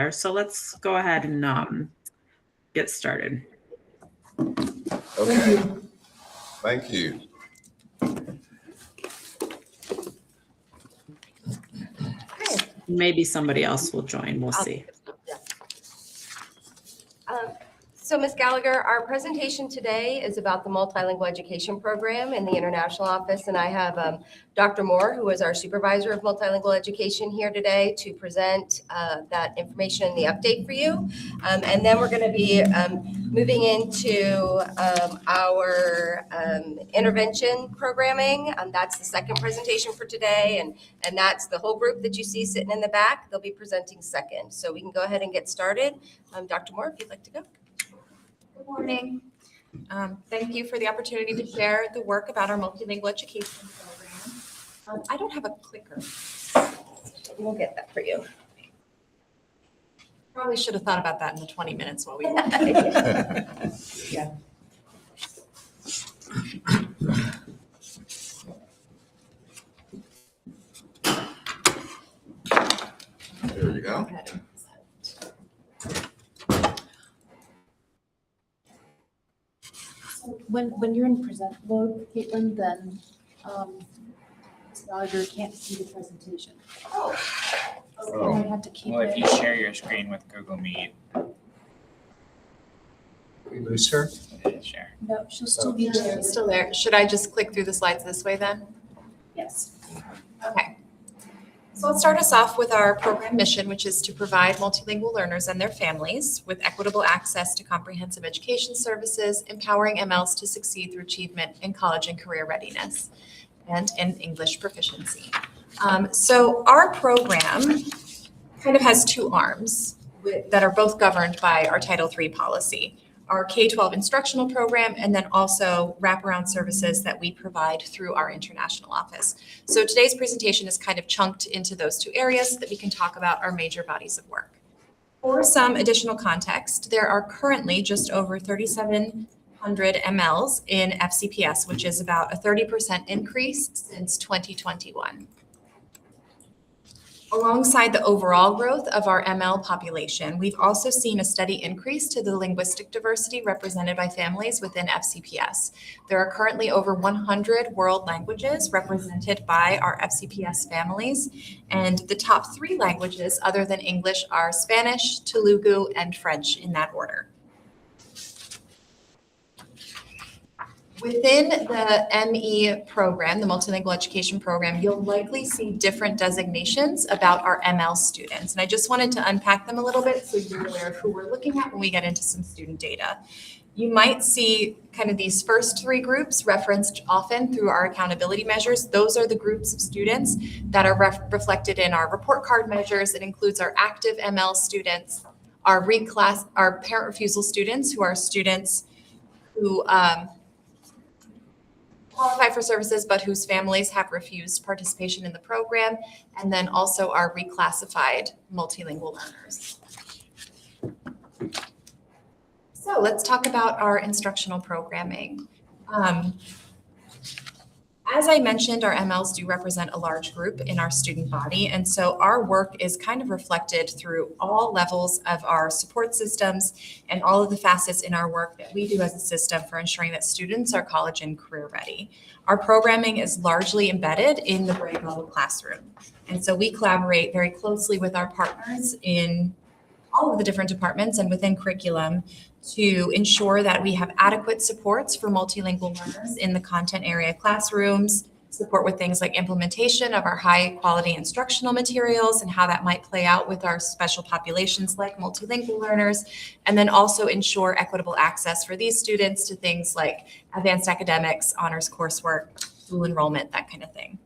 So let's go ahead and get started. Okay. Thank you. Maybe somebody else will join. We'll see. So Ms. Gallagher, our presentation today is about the multilingual education program in the international office, and I have Dr. Moore, who is our supervisor of multilingual education, here today to present that information and the update for you. And then we're going to be moving into our intervention programming. That's the second presentation for today, and that's the whole group that you see sitting in the back. They'll be presenting second. So we can go ahead and get started. Dr. Moore, if you'd like to go. Good morning. Thank you for the opportunity to share the work about our multilingual education program. I don't have a clicker. We'll get that for you. Probably should have thought about that in the 20 minutes while we were. Yeah. There you go. When you're in present mode, Caitlin, then Ms. Gallagher can't see the presentation. Oh. So you might have to keep Well, if it. you share your screen with Google Meet, We lose her? share. No, she'll still be there. It's still there. Should I just click through the slides this way then? Yes. Okay. So let's start us off with our program mission, which is to provide multilingual learners and their families with equitable access to comprehensive education services, empowering MLs to succeed through achievement in college and career readiness and in English proficiency. So our program kind of has two arms that are both governed by our Title III policy. Our K-12 instructional program, and then also wraparound services that we provide through our international office. So today's presentation is kind of chunked into those two areas so that we can talk about our major bodies of work. For some additional context, there are currently just over 3,700 MLs in FCPS, which is about a 30% increase since 2021. Alongside the overall growth of our ML population, we've also seen a steady increase to the linguistic diversity represented by families within FCPS. There are currently over 100 world languages represented by our FCPS families, and the top 3 languages other than English are Spanish, Telugu, and French in that order. Within the ME program, the Multilingual Education Program, you'll likely see different designations about our ML students. And I just wanted to unpack them a little bit so you're aware of who we're looking at when we get into some student data. You might see kind of these first 3 groups referenced often through our accountability measures. Those are the groups of students that are reflected in our report card measures. It includes our active ML students, our parent refusal students, who are students who qualify for services but whose families have refused participation in the program, and then also our reclassified multilingual learners. So let's talk about our instructional programming. As I mentioned, our MLs do represent a large group in our student body, and so our work is kind of reflected through all levels of our support systems and all of the facets in our work that we do as a system for ensuring that students are college and career ready. Our programming is largely embedded in the grade level classroom, and so we collaborate very closely with our partners in all of the different departments and within curriculum to ensure that we have adequate supports for multilingual learners in the content area classrooms, support with things like implementation of our high quality instructional materials and how that might play out with our special populations like multilingual learners, and then also ensure equitable access for these students to things like advanced academics, honors coursework, dual enrollment, that kind of thing.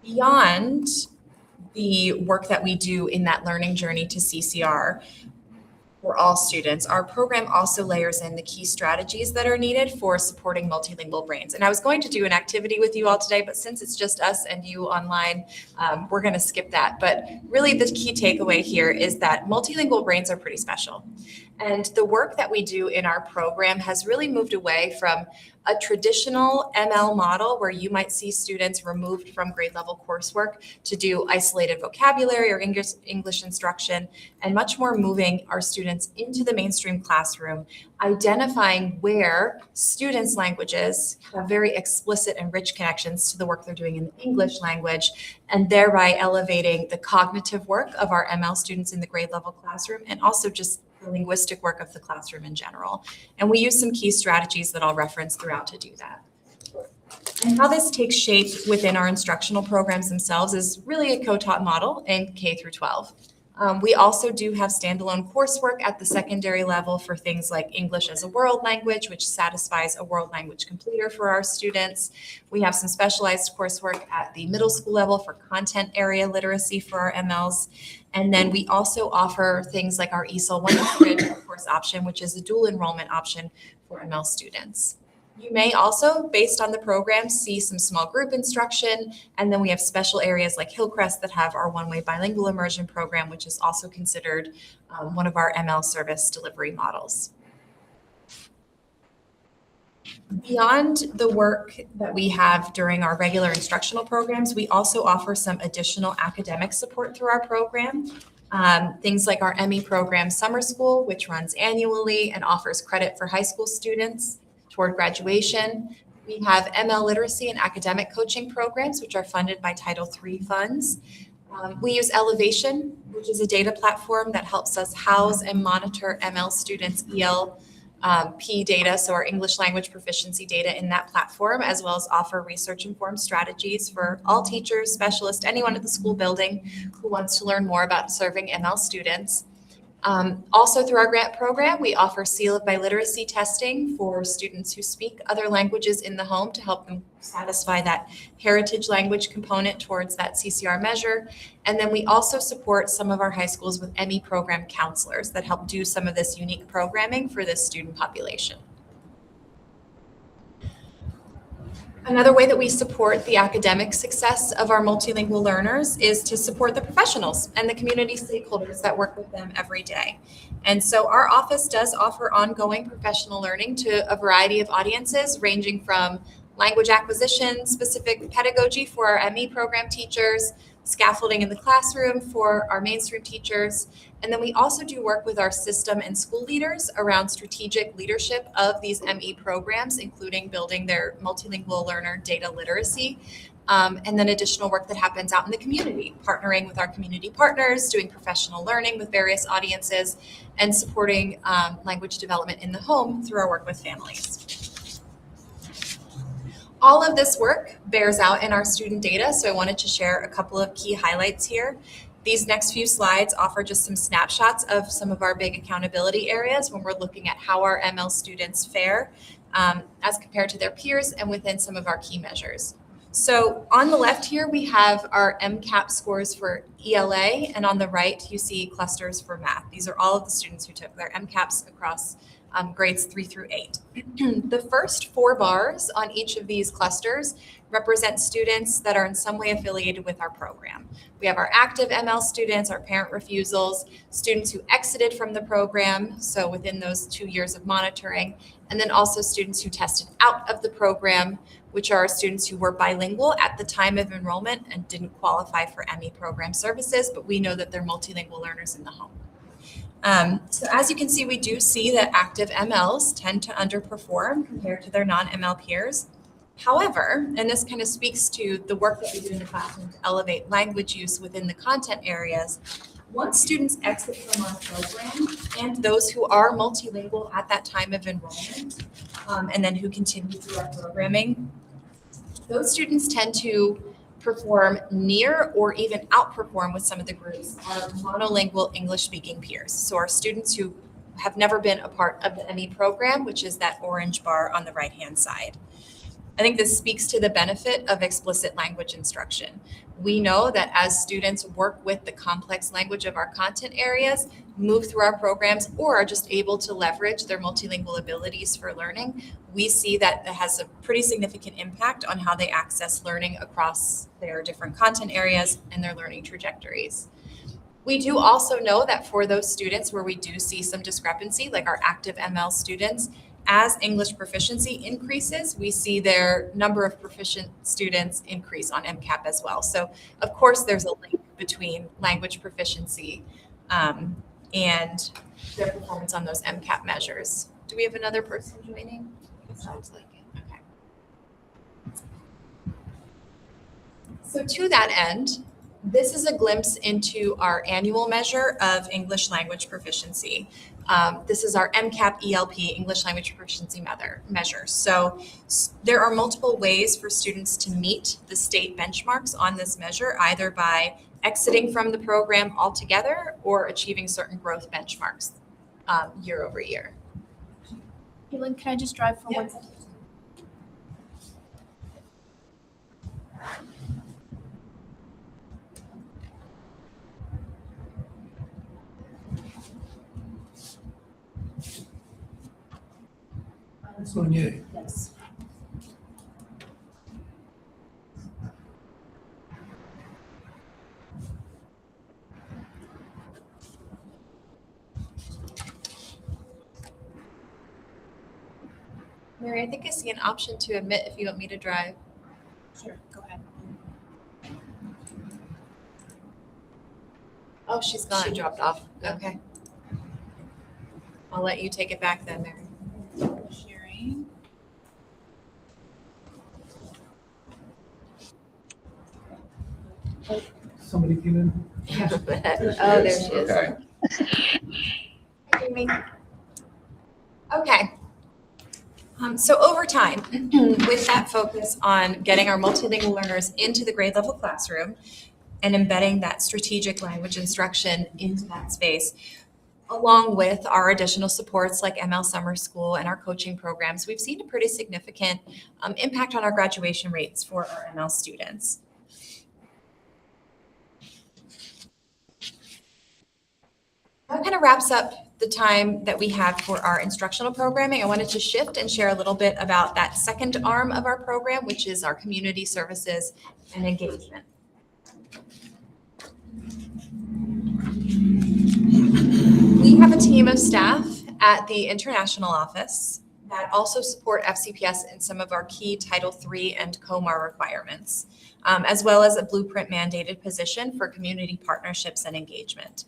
Beyond the work that we do in that learning journey to CCR for all students, our program also layers in the key strategies that are needed for supporting multilingual brains. And I was going to do an activity with you all today, but since it's just us and you online, we're going to skip that. But really the key takeaway here is that multilingual brains are pretty special. And the work that we do in our program has really moved away from a traditional ML model where you might see students removed from grade level coursework to do isolated vocabulary or English instruction, and much more moving our students into the mainstream classroom, identifying where students' languages have very explicit and rich connections to the work they're doing in the English language, and thereby elevating the cognitive work of our ML students in the grade level classroom, and also just the linguistic work of the classroom in general. And we use some key strategies that I'll reference throughout to do that. And how this takes shape within our instructional programs themselves is really a co-taught model in K through 12. We also do have standalone coursework at the secondary level for things like English as a world language, which satisfies a world language completer for our students. We have some specialized coursework at the middle school level for content area literacy for our MLs. And then we also offer things like our ESOL 100 course option, which is a dual enrollment option for ML students. You may also, based on the program, see some small group instruction, and then we have special areas like Hillcrest that have our one-way bilingual immersion program, which is also considered one of our ML service delivery models. Beyond the work that we have during our regular instructional programs, we also offer some additional academic support through our program. Things like our ME program Summer School, which runs annually and offers credit for high school students toward graduation. We have ML literacy and academic coaching programs, which are funded by Title III funds. We use Elevation, which is a data platform that helps us house and monitor ML students' ELP data, so our English language proficiency data in that platform, as well as offer research-informed strategies for all teachers, specialists, anyone at the school building who wants to learn more about serving ML students. Also through our grant program, we offer Seal of Biliteracy testing for students who speak other languages in the home to help them satisfy that heritage language component towards that CCR measure. And then we also support some of our high schools with ME program counselors that help do some of this unique programming for this student population. Another way that we support the academic success of our multilingual learners is to support the professionals and the community stakeholders that work with them every day. And so our office does offer ongoing professional learning to a variety of audiences, ranging from language acquisition, specific pedagogy for our ME program teachers, scaffolding in the classroom for our mainstream teachers. And then we also do work with our system and school leaders around strategic leadership of these ME programs, including building their multilingual learner data literacy. And then additional work that happens out in the community, partnering with our community partners, doing professional learning with various audiences, and supporting language development in the home through our work with families. All of this work bears out in our student data, so I wanted to share a couple of key highlights here. These next few slides offer just some snapshots of some of our big accountability areas when we're looking at how our ML students fare as compared to their peers and within some of our key measures. So on the left here, we have our MCAP scores for ELA, and on the right, you see clusters for math. These are all of the students who took their MCAPs across grades 3 through 8. The first 4 bars on each of these clusters represent students that are in some way affiliated with our program. We have our active ML students, our parent refusals, students who exited from the program, so within those 2 years of monitoring, and then also students who tested out of the program, which are students who were bilingual at the time of enrollment and didn't qualify for ME program services, but we know that they're multilingual learners in the home. So as you can see, we do see that active MLs tend to underperform compared to their non-ML peers. However, and this kind of speaks to the work that we do in the classroom to elevate language use within the content areas, once students exit from our program, and those who are multilingual at that time of enrollment, and then who continue through our programming, those students tend to perform near or even outperform with some of the groups our monolingual English-speaking peers. So our students who have never been a part of the ME program, which is that orange bar on the right-hand side. I think this speaks to the benefit of explicit language instruction. We know that as students work with the complex language of our content areas, move through our programs, or are just able to leverage their multilingual abilities for learning, we see that it has a pretty significant impact on how they access learning across their different content areas and their learning trajectories. We do also know that for those students where we do see some discrepancy, like our active ML students, as English proficiency increases, we see their number of proficient students increase on MCAP as well. So of course, there's a link between language proficiency and their performance on those MCAP measures. Do we have another person joining? Sounds like it. Okay. So to that end, this is a glimpse into our annual measure of English language proficiency. This is our MCAP ELP, English Language Proficiency measure. So there are multiple ways for students to meet the state benchmarks on this measure, either by exiting from the program altogether or achieving certain growth benchmarks year over year. Caitlin, can I just drive for Yeah. 1 second? Sonia. Yes. Mary, I think I see an option to admit if you want me to drive. Sure, go ahead. Oh, she's gone. She dropped off. Okay. I'll let you take it back then, Mary. Sharing. Somebody came in. Oh, there she is. Okay. Amy. Okay. So over time, with that focus on getting our multilingual learners into the grade level classroom and embedding that strategic language instruction into that space, along with our additional supports like ML Summer School and our coaching programs, we've seen a pretty significant impact on our graduation rates for our ML students. That kind of wraps up the time that we have for our instructional programming. I wanted to shift and share a little bit about that second arm of our program, which is our community services and engagement. We have a team of staff at the international office that also support FCPS in some of our key Title III and COMAR requirements, as well as a Blueprint mandated position for community partnerships and engagement.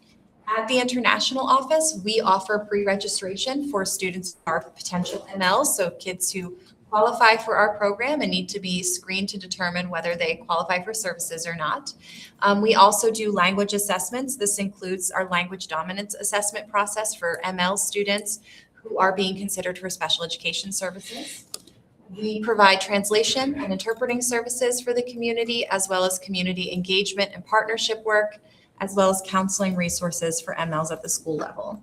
At the international office, we offer pre-registration for students who are potential MLs, so kids who qualify for our program and need to be screened to determine whether they qualify for services or not. We also do language assessments. This includes our language dominance assessment process for ML students who are being considered for special education services. We provide translation and interpreting services for the community, as well as community engagement and partnership work, as well as counseling resources for MLs at the school level.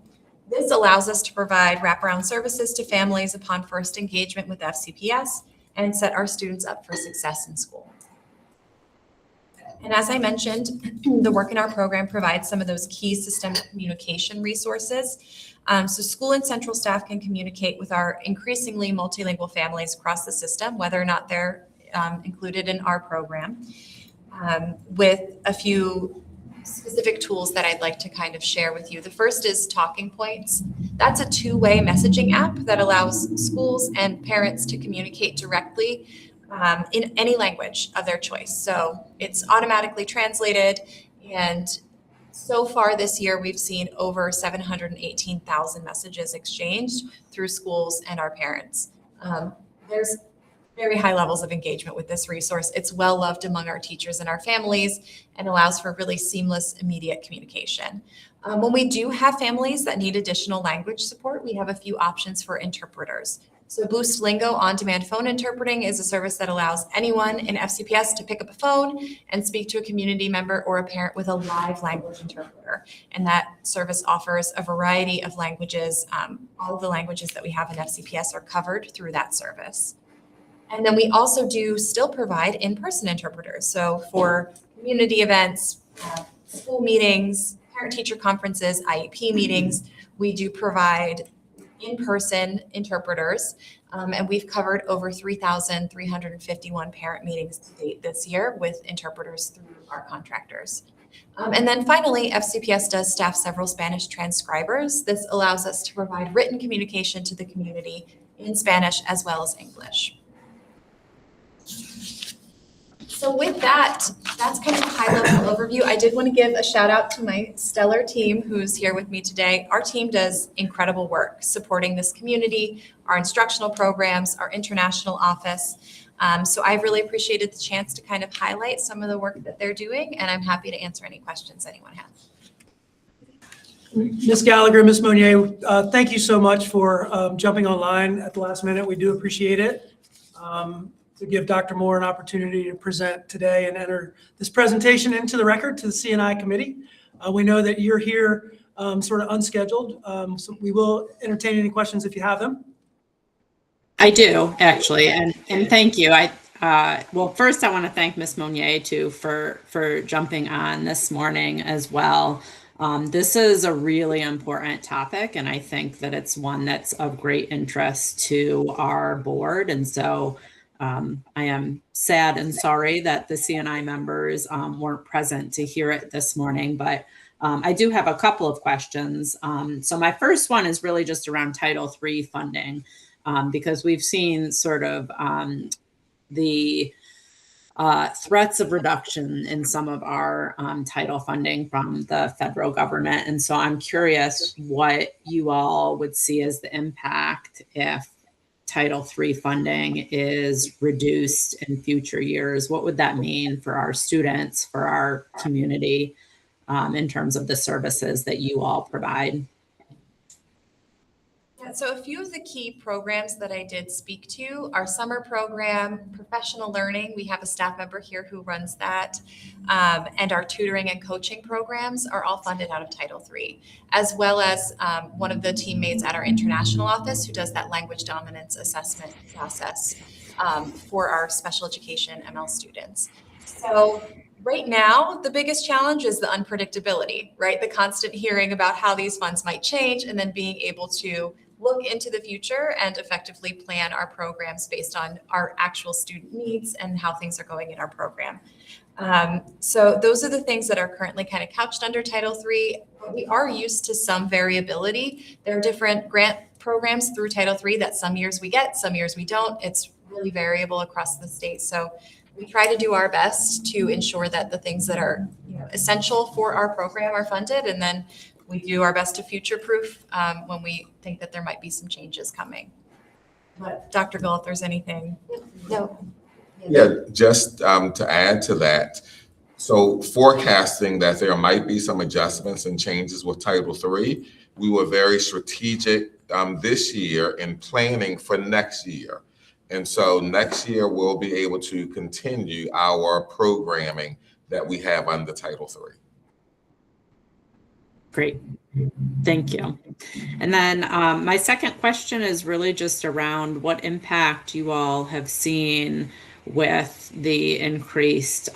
This allows us to provide wraparound services to families upon first engagement with FCPS and set our students up for success in school. And as I mentioned, the work in our program provides some of those key systemic communication resources. So school and central staff can communicate with our increasingly multilingual families across the system, whether or not they're included in our program, with a few specific tools that I'd like to kind of share with you. The first is Talking Points. That's a two-way messaging app that allows schools and parents to communicate directly in any language of their choice. So it's automatically translated, and so far this year, we've seen over 718,000 messages exchanged through schools and our parents. There's very high levels of engagement with this resource. It's well loved among our teachers and our families and allows for really seamless, immediate communication. When we do have families that need additional language support, we have a few options for interpreters. So Boost Lingo on-demand phone interpreting is a service that allows anyone in FCPS to pick up a phone and speak to a community member or a parent with a live language interpreter. And that service offers a variety of languages. All of the languages that we have in FCPS are covered through that service. And then we also do still provide in-person interpreters. So for community events, school meetings, parent-teacher conferences, IEP meetings, we do provide in-person interpreters. And we've covered over 3,351 parent meetings to date this year with interpreters through our contractors. And then finally, FCPS does staff several Spanish transcribers. This allows us to provide written communication to the community in Spanish as well as English. So with that, that's kind of a high-level overview. I did want to give a shout out to my stellar team who's here with me today. Our team does incredible work supporting this community, our instructional programs, our international office. So I've really appreciated the chance to kind of highlight some of the work that they're doing, and I'm happy to answer any questions anyone has. Ms. Gallagher, Ms. Monnier, thank you so much for jumping online at the last minute. We do appreciate it. To give Dr. Moore an opportunity to present today and enter this presentation into the record to the CNI committee. We know that you're here sort of unscheduled, so we will entertain any questions if you have them. I do, actually, and thank you. Well, first I want to thank Ms. Monnier too for jumping on this morning as well. This is a really important topic, and I think that it's one that's of great interest to our board. And so I am sad and sorry that the CNI members weren't present to hear it this morning, but I do have a couple of questions. So my first one is really just around Title III funding, because we've seen sort of the threats of reduction in some of our title funding from the federal government. And so I'm curious what you all would see as the impact if Title III funding is reduced in future years. What would that mean for our students, for our community, in terms of the services that you all provide? Yeah, so a few of the key programs that I did speak to, our summer program, professional learning, we have a staff member here who runs that, and our tutoring and coaching programs are all funded out of Title III, as well as one of the teammates at our international office who does that language dominance assessment process for our special education ML students. So right now, the biggest challenge is the unpredictability, right? The constant hearing about how these funds might change and then being able to look into the future and effectively plan our programs based on our actual student needs and how things are going in our program. So those are the things that are currently kind of couched under Title III. We are used to some variability. There are different grant programs through Title III that some years we get, some years we don't. It's really variable across the state. So we try to do our best to ensure that the things that are essential for our program are funded, and then we do our best to future-proof when we think that there might be some changes coming. But Dr. Gull, if there's anything. No. Yeah, just to add to that, so forecasting that there might be some adjustments and changes with Title III, we were very strategic this year in planning for next year. And so next year, we'll be able to continue our programming that we have under Title III. Great. Thank you. And then my second question is really just around what impact you all have seen with the increased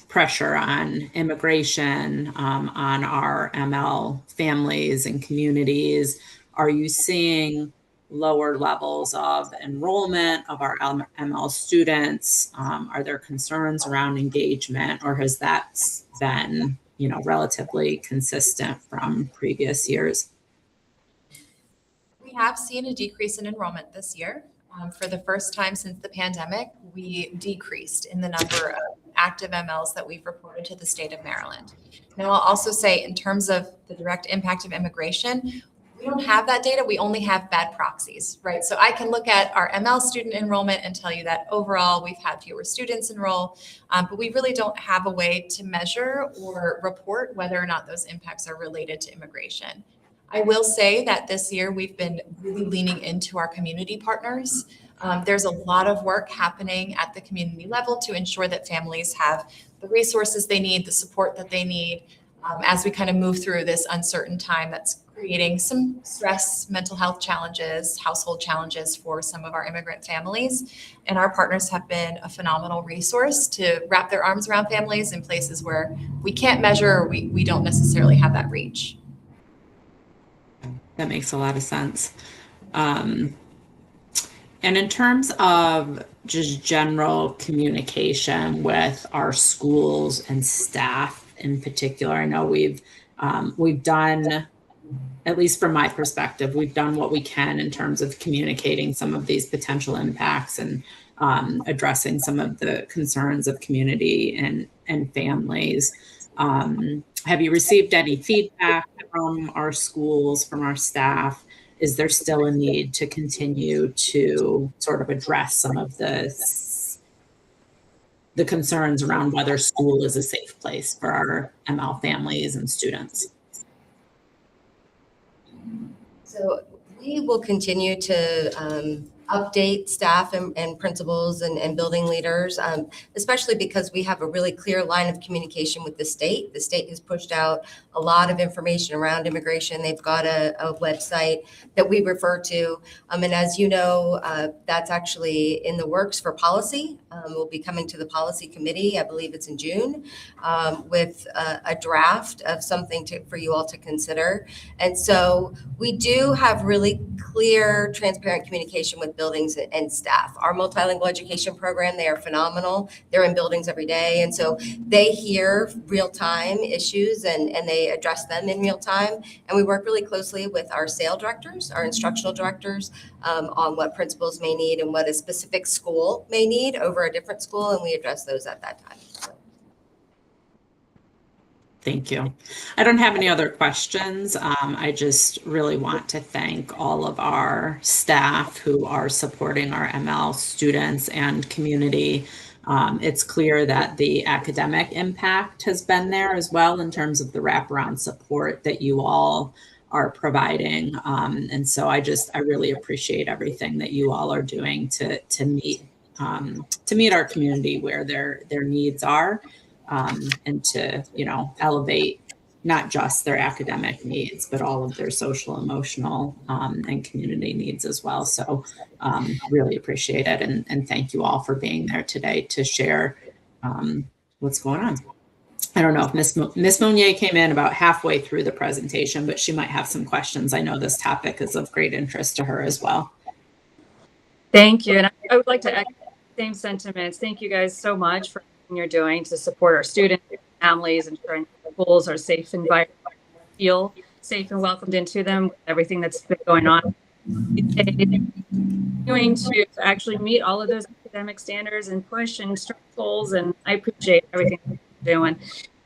pressure on immigration, on our ML families and communities. Are you seeing lower levels of enrollment of our ML students? Are there concerns around engagement, or has that been relatively consistent from previous years? We have seen a decrease in enrollment this year. For the first time since the pandemic, we decreased in the number of active MLs that we've reported to the state of Maryland. Now, I'll also say in terms of the direct impact of immigration, we don't have that data. We only have bad proxies, right? So I can look at our ML student enrollment and tell you that overall we've had fewer students enroll, but we really don't have a way to measure or report whether or not those impacts are related to immigration. I will say that this year we've been really leaning into our community partners. There's a lot of work happening at the community level to ensure that families have the resources they need, the support that they need, as we kind of move through this uncertain time that's creating some stress, mental health challenges, household challenges for some of our immigrant families. And our partners have been a phenomenal resource to wrap their arms around families in places where we can't measure or we don't necessarily have that reach. That makes a lot of sense. And in terms of just general communication with our schools and staff in particular, I know we've done at least from my perspective, we've done what we can in terms of communicating some of these potential impacts and addressing some of the concerns of community and families. Have you received any feedback from our schools, from our staff? Is there still a need to continue to sort of address some of the concerns around whether school is a safe place for our ML families and students? So we will continue to update staff and principals and building leaders, especially because we have a really clear line of communication with the state. The state has pushed out a lot of information around immigration. They've got a website that we refer to. And as you know, that's actually in the works for policy. We'll be coming to the policy committee, I believe it's in June, with a draft of something for you all to consider. And so we do have really clear, transparent communication with buildings and staff. Our multilingual education program, they are phenomenal. They're in buildings every day. And so they hear real-time issues and they address them in real time. And we work really closely with our SAIL directors, our instructional directors, on what principals may need and what a specific school may need over a different school. And we address those at that time. So. Thank you. I don't have any other questions. I just really want to thank all of our staff who are supporting our ML students and community. It's clear that the academic impact has been there as well in terms of the wraparound support that you all are providing. And so I really appreciate everything that you all are doing to meet our community where their needs are. And to, elevate not just their academic needs, but all of their social, emotional, and community needs as well. So really appreciate it. And thank you all for being there today to share what's going on. I don't know if Ms. Monnier came in about halfway through the presentation, but she might have some questions. I know this topic is of great interest to her as well. Thank you. And I would like to echo the same sentiments. Thank you guys so much for you're doing to support our students, families, ensuring schools are safe environment, feel safe and welcomed into them with everything that's been going on. Doing to actually meet all of those academic standards and push and stretch goals, and I appreciate everything that you're doing.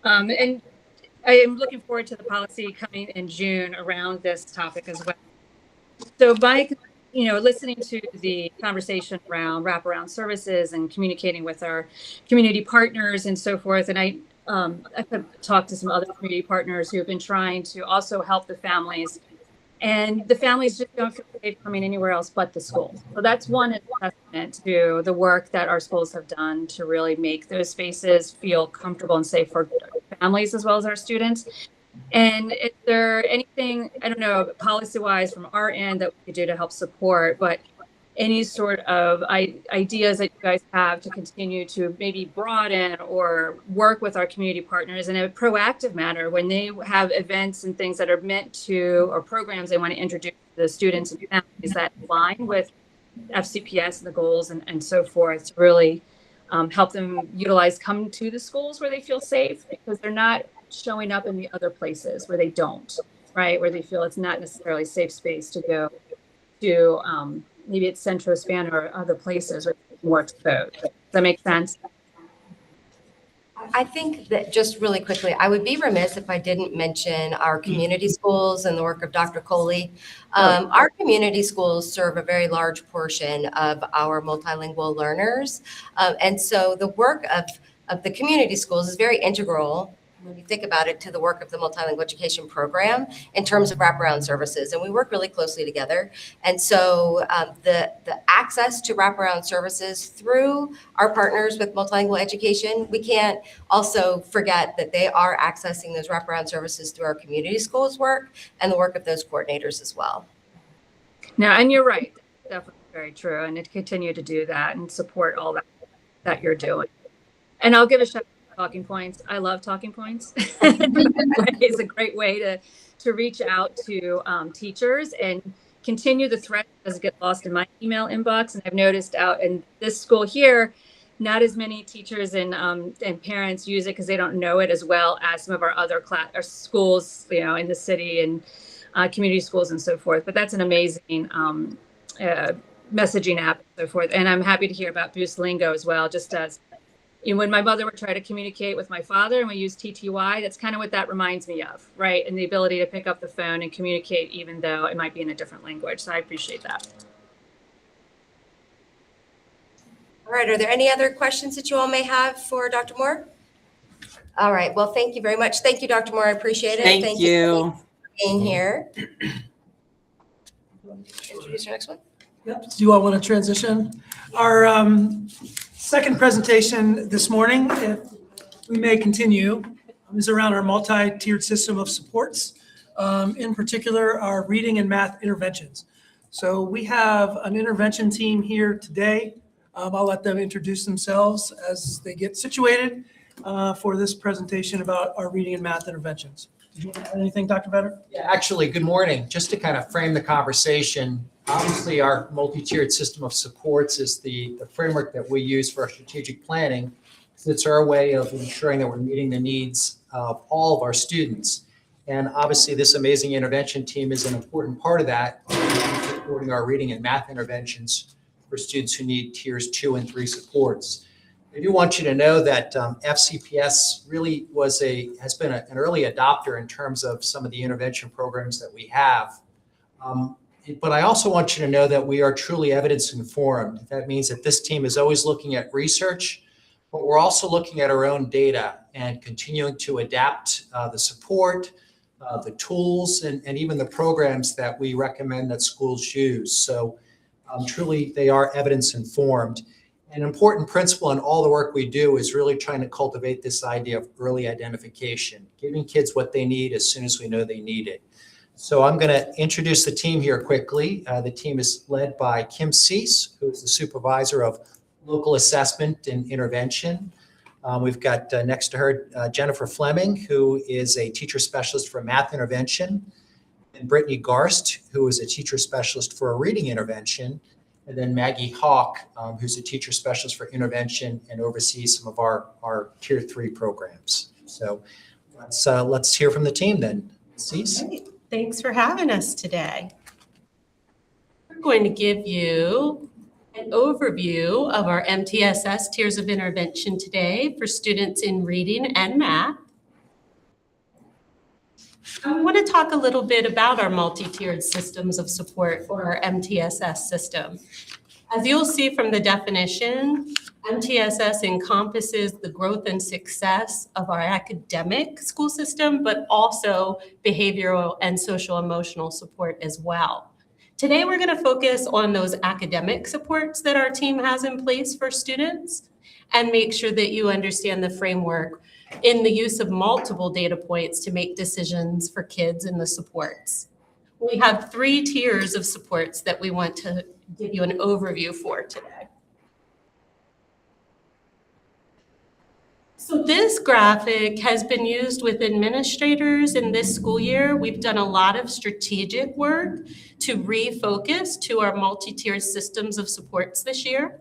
And I am looking forward to the policy coming in June around this topic as well. So by listening to the conversation around wraparound services and communicating with our community partners and so forth. And I could talk to some other community partners who have been trying to also help the families. And the families just don't feel safe coming anywhere else but the school. So that's one testament to the work that our schools have done to really make those spaces feel comfortable and safe for families as well as our students. And is there anything, I don't know, policy-wise from our end that we could do to help support, but any sort of ideas that you guys have to continue to maybe broaden or work with our community partners in a proactive manner when they have events and things that are meant to, or programs they want to introduce to the students and families that align with FCPS and the goals and so forth to really help them come to the schools where they feel safe, because they're not showing up in the other places where they don't, right? Where they feel it's not necessarily a safe space to go to, maybe it's Centro Span or other places where it's more exposed. Does that make sense? I think that just really quickly, I would be remiss if I didn't mention our community schools and the work of Dr. Coley. Our community schools serve a very large portion of our multilingual learners. And so the work of the community schools is very integral when you think about it, to the work of the multilingual education program in terms of wraparound services. And we work really closely together. And so the access to wraparound services through our partners with multilingual education, we can't also forget that they are accessing those wraparound services through our community schools work and the work of those coordinators as well. No, and you're right. That's definitely very true. And to continue to do that and support all that you're doing. And I'll give a shout out. Talking Points. I love Talking Points. It's a great way to reach out to teachers and continue the thread that doesn't get lost in my email inbox. And I've noticed out in this school here, not as many teachers and parents use it because they don't know it as well as some of our other schools, in the city. And community schools and so forth. But that's an amazing messaging app and so forth. And I'm happy to hear about Boost Lingo as well, just as when my mother would try to communicate with my father and we use TTY, that's kind of what that reminds me of, right? And the ability to pick up the phone and communicate even though it might be in a different language. So I appreciate that. All right, are there any other questions that you all may have for Dr. Moore? All right, well, thank you very much. Thank you, Dr. Moore, I appreciate it. Thank you. for being here. Introduce your next one. Yep. Do you all want to transition? Our second presentation this morning, if we may continue, is around our multi-tiered system of supports, in particular, our reading and math interventions. So we have an intervention team here today. I'll let them introduce themselves as they get situated for this presentation about our reading and math interventions. Did you want to add anything, Dr. Vetter? Yeah, actually, good morning. Just to kind of frame the conversation, obviously our multi-tiered system of supports is the framework that we use for our strategic planning. It's our way of ensuring that we're meeting the needs of all of our students. And obviously this amazing intervention team is an important part of that, supporting our reading and math interventions for students who need tiers 2 and 3 supports. I do want you to know that FCPS really has been an early adopter in terms of some of the intervention programs that we have. But I also want you to know that we are truly evidence informed. That means that this team is always looking at research, but we're also looking at our own data and continuing to adapt the support, the tools, and even the programs that we recommend that schools use. So truly, they are evidence informed. An important principle in all the work we do is really trying to cultivate this idea of early identification, giving kids what they need as soon as we know they need it. So I'm going to introduce the team here quickly. The team is led by Kim Cease, who is the supervisor of local assessment and intervention. We've got next to her Jennifer Fleming, who is a teacher specialist for math intervention, and Brittany Garst, who is a teacher specialist for a reading intervention, and then Maggie Hawk, who's a teacher specialist for intervention and oversees some of our tier 3 programs. So let's hear from the team then. Cease. Thanks for having us today. We're going to give you an overview of our MTSS tiers of intervention today for students in reading and math. I want to talk a little bit about our multi-tiered systems of support for our MTSS system. As you'll see from the definition, MTSS encompasses the growth and success of our academic school system, but also behavioral and social emotional support as well. Today, we're going to focus on those academic supports that our team has in place for students and make sure that you understand the framework in the use of multiple data points to make decisions for kids in the supports. We have 3 tiers of supports that we want to give you an overview for today. So this graphic has been used with administrators in this school year. We've done a lot of strategic work to refocus to our multi-tiered systems of supports this year,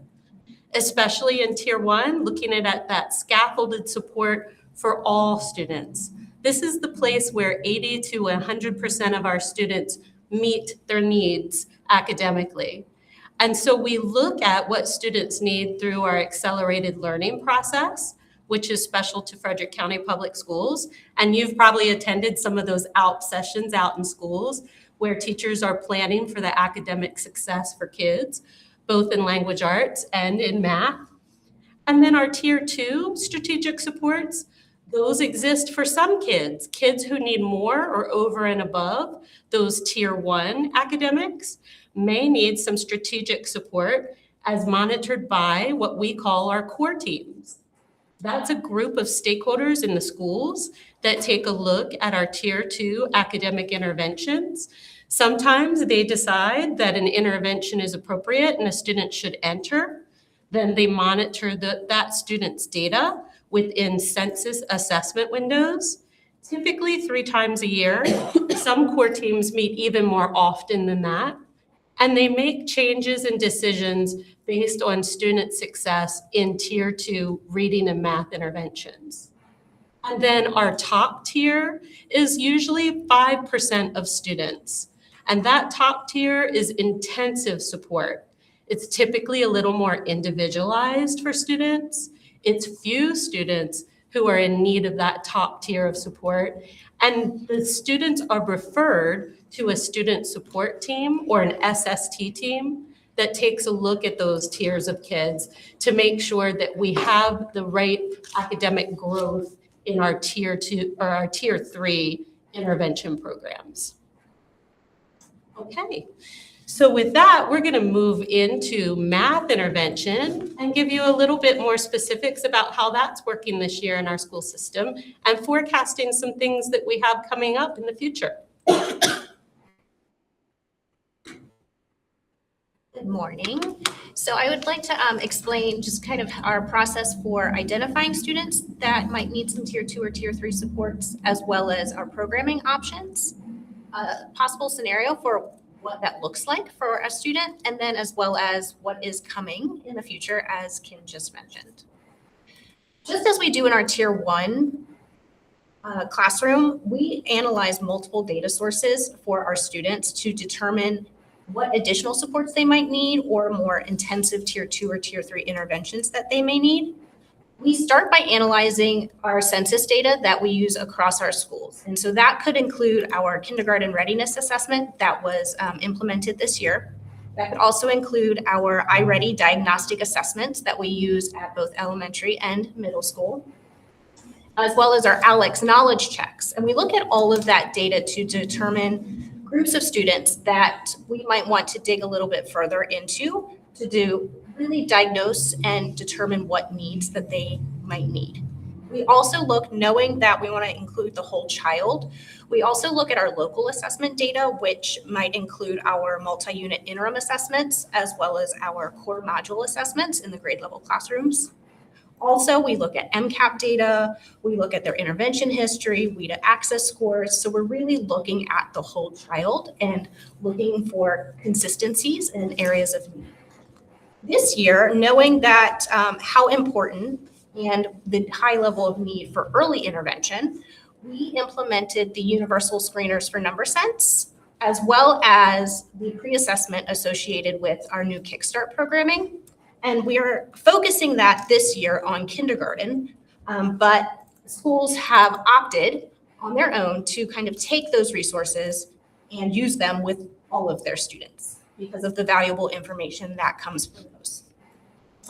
especially in tier 1, looking at that scaffolded support for all students. This is the place where 80 to 100% of our students meet their needs academically. And so we look at what students need through our accelerated learning process, which is special to Frederick County Public Schools. And you've probably attended some of those ALP sessions out in schools where teachers are planning for the academic success for kids, both in language arts and in math. And then our tier 2 strategic supports, those exist for some kids who need more or over and above those tier 1 academics may need some strategic support as monitored by what we call our core teams. That's a group of stakeholders in the schools that take a look at our tier 2 academic interventions. Sometimes they decide that an intervention is appropriate and a student should enter. Then they monitor that student's data within census assessment windows, typically 3 times a year. Some core teams meet even more often than that. And they make changes and decisions based on student success in tier 2 reading and math interventions. And then our top tier is usually 5% of students. And that top tier is intensive support. It's typically a little more individualized for students. It's few students who are in need of that top tier of support. And the students are referred to a student support team or an SST team that takes a look at those tiers of kids to make sure that we have the right academic growth in our tier 2 or our tier 3 intervention programs. Okay, so with that, we're going to move into math intervention and give you a little bit more specifics about how that's working this year in our school system and forecasting some things that we have coming up in the future. Good morning. So I would like to explain just kind of our process for identifying students that might need some tier 2 or tier 3 supports, as well as our programming options, a possible scenario for what that looks like for a student, and then as well as what is coming in the future, as Kim just mentioned. Just as we do in our tier 1 classroom, we analyze multiple data sources for our students to determine what additional supports they might need or more intensive tier 2 or tier 3 interventions that they may need. We start by analyzing our census data that we use across our schools. And so that could include our kindergarten readiness assessment that was implemented this year. That could also include our iReady diagnostic assessments that we use at both elementary and middle school, as well as our ALEKS knowledge checks. And we look at all of that data to determine groups of students that we might want to dig a little bit further into to do really diagnose and determine what needs that they might need. We also look, knowing that we want to include the whole child, we also look at our local assessment data, which might include our multi-unit interim assessments, as well as our core module assessments in the grade level classrooms. Also, we look at MCAP data, we look at their intervention history, WIDA access scores. So we're really looking at the whole child and looking for consistencies in areas of need. This year, knowing that how important and the high level of need for early intervention, we implemented the universal screeners for number sense, as well as the pre-assessment associated with our new Kickstart programming. And we are focusing that this year on kindergarten, but schools have opted on their own to kind of take those resources and use them with all of their students because of the valuable information that comes from those.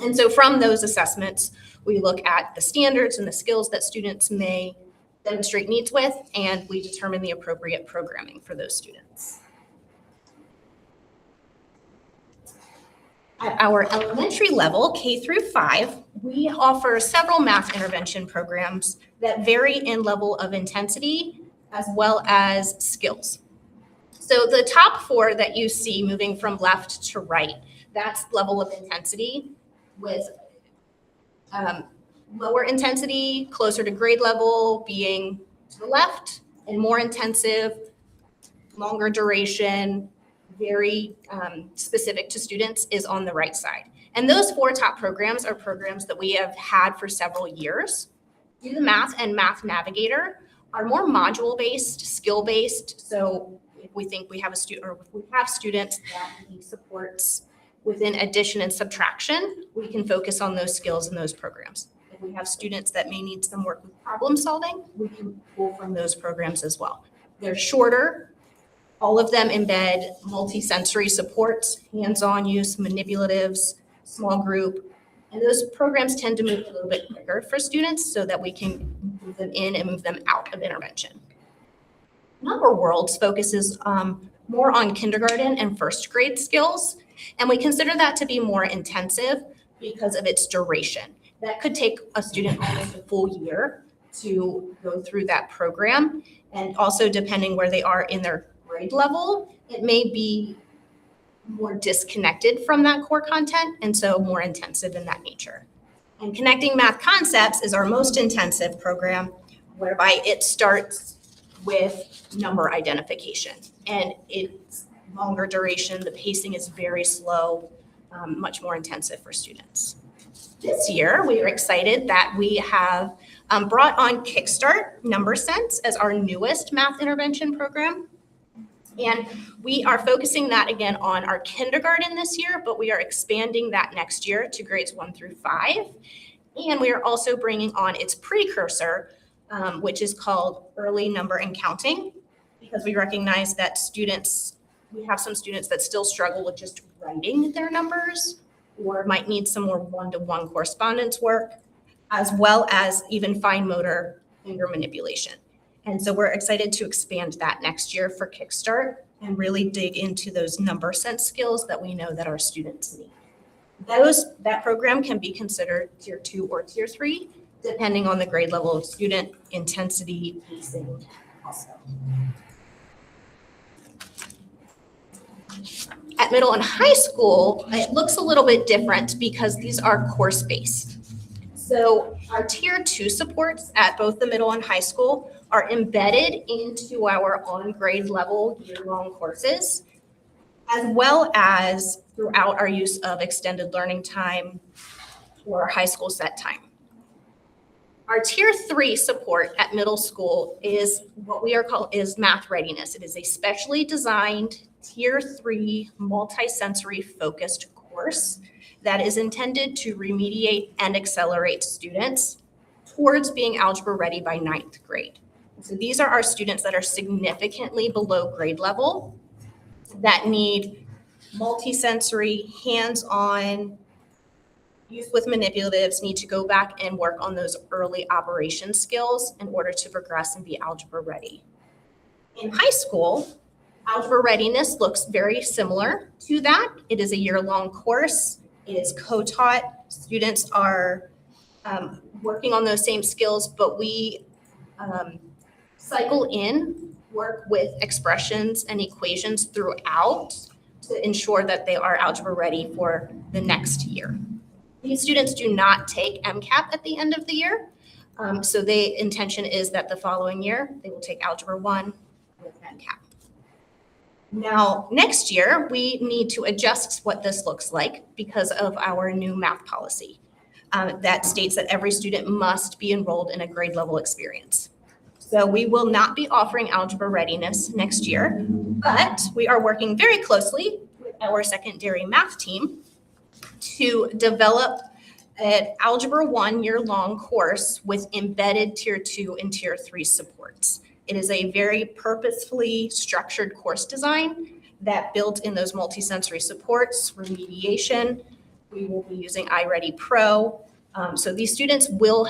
And so from those assessments, we look at the standards and the skills that students may demonstrate needs with, and we determine the appropriate programming for those students. At our elementary level, K through 5, we offer several math intervention programs that vary in level of intensity as well as skills. So the top 4 that you see moving from left to right, that's level of intensity with lower intensity, closer to grade level being to the left, and more intensive, longer duration, very specific to students is on the right side. And those 4 top programs are programs that we have had for several years. Do the Math and Math Navigator are more module-based, skill-based. So if we think we have a student, or if we have students that need supports within addition and subtraction, we can focus on those skills and those programs. If we have students that may need some work with problem solving, we can pull from those programs as well. They're shorter. All of them embed multi-sensory supports, hands-on use, manipulatives, small group. And those programs tend to move a little bit quicker for students so that we can move them in and move them out of intervention. Number Worlds focuses more on kindergarten and first grade skills. And we consider that to be more intensive because of its duration. That could take a student almost a full year to go through that program. And also depending where they are in their grade level, it may be more disconnected from that core content, and so more intensive in that nature. And Connecting Math Concepts is our most intensive program, whereby it starts with number identification. And it's longer duration, the pacing is very slow, much more intensive for students. This year, we are excited that we have brought on Kickstart Number Sense as our newest math intervention program. And we are focusing that again on our kindergarten this year, but we are expanding that next year to grades 1 through 5. And we are also bringing on its precursor, which is called Early Number and Counting, because we recognize that we have some students that still struggle with just writing their numbers or might need some more one-to-one correspondence work, as well as even fine motor finger manipulation. And so we're excited to expand that next year for Kickstart and really dig into those number sense skills that we know that our students need. That program can be considered tier 2 or tier 3, depending on the grade level of student, intensity, pacing also. At middle and high school, it looks a little bit different because these are course-based. So our tier 2 supports at both the middle and high school are embedded into our on-grade level year-long courses, as well as throughout our use of extended learning time or high school set time. Our tier 3 support at middle school is what we are called is math readiness. It is a specially designed tier 3 multisensory focused course that is intended to remediate and accelerate students towards being algebra ready by 9th grade. So these are our students that are significantly below grade level that need multisensory, hands-on, use with manipulatives, need to go back and work on those early operation skills in order to progress and be algebra ready. In high school, algebra readiness looks very similar to that. It is a year-long course. It is co-taught. Students are working on those same skills, but we cycle in, work with expressions and equations throughout to ensure that they are algebra ready for the next year. These students do not take MCAP at the end of the year. So the intention is that the following year, they will take Algebra 1 with MCAP. Now, next year, we need to adjust what this looks like because of our new math policy that states that every student must be enrolled in a grade level experience. So we will not be offering algebra readiness next year, but we are working very closely with our secondary math team to develop an Algebra 1 year-long course with embedded tier 2 and tier 3 supports. It is a very purposefully structured course design that built in those multisensory supports, remediation. We will be using iReady Pro. So these students will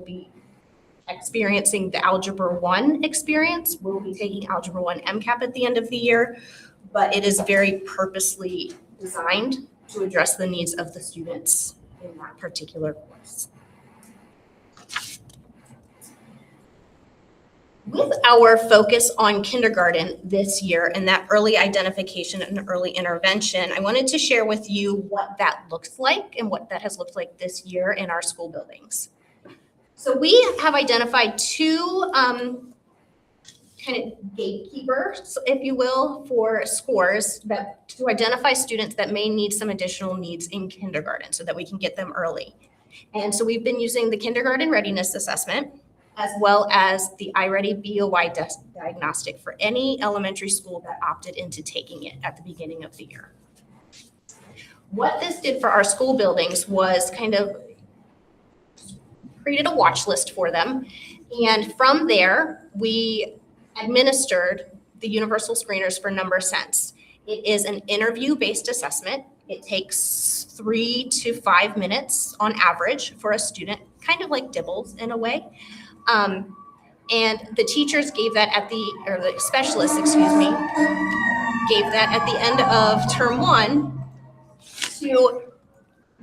be experiencing the Algebra 1 experience. We'll be taking Algebra 1 MCAP at the end of the year, but it is very purposely designed to address the needs of the students in that particular course. With our focus on kindergarten this year and that early identification and early intervention, I wanted to share with you what that looks like and what that has looked like this year in our school buildings. So we have identified two kind of gatekeepers, if you will, for scores that to identify students that may need some additional needs in kindergarten so that we can get them early. And so we've been using the kindergarten readiness assessment as well as the iReady BOY diagnostic for any elementary school that opted into taking it at the beginning of the year. What this did for our school buildings was kind of created a watch list for them. And from there, we administered the universal screeners for Number Sense. It is an interview-based assessment. It takes 3 to 5 minutes on average for a student, kind of like Dibbles in a way. And the teachers gave that or the specialists, excuse me, gave that at the end of term 1 to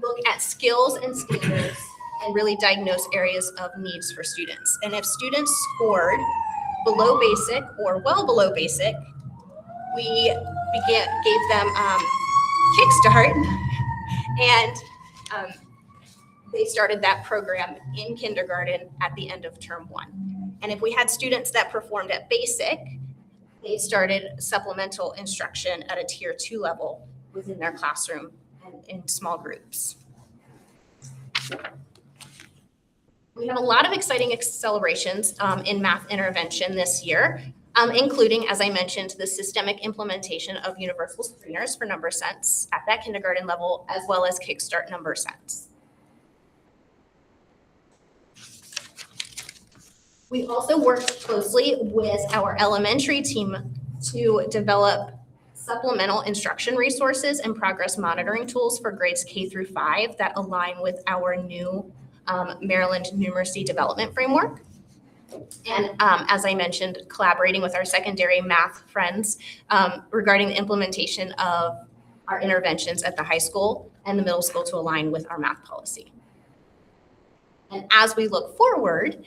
look at skills and standards and really diagnose areas of needs for students. And if students scored below basic or well below basic, we gave them Kickstart, and they started that program in kindergarten at the end of term 1. And if we had students that performed at basic, they started supplemental instruction at a tier 2 level within their classroom and in small groups. We have a lot of exciting accelerations in math intervention this year, including, as I mentioned, the systemic implementation of universal screeners for number sense at that kindergarten level, as well as Kickstart Number Sense. We also worked closely with our elementary team to develop supplemental instruction resources and progress monitoring tools for grades K through 5 that align with our new Maryland Numeracy Development Framework. And as I mentioned, collaborating with our secondary math friends regarding the implementation of our interventions at the high school and the middle school to align with our math policy. And as we look forward,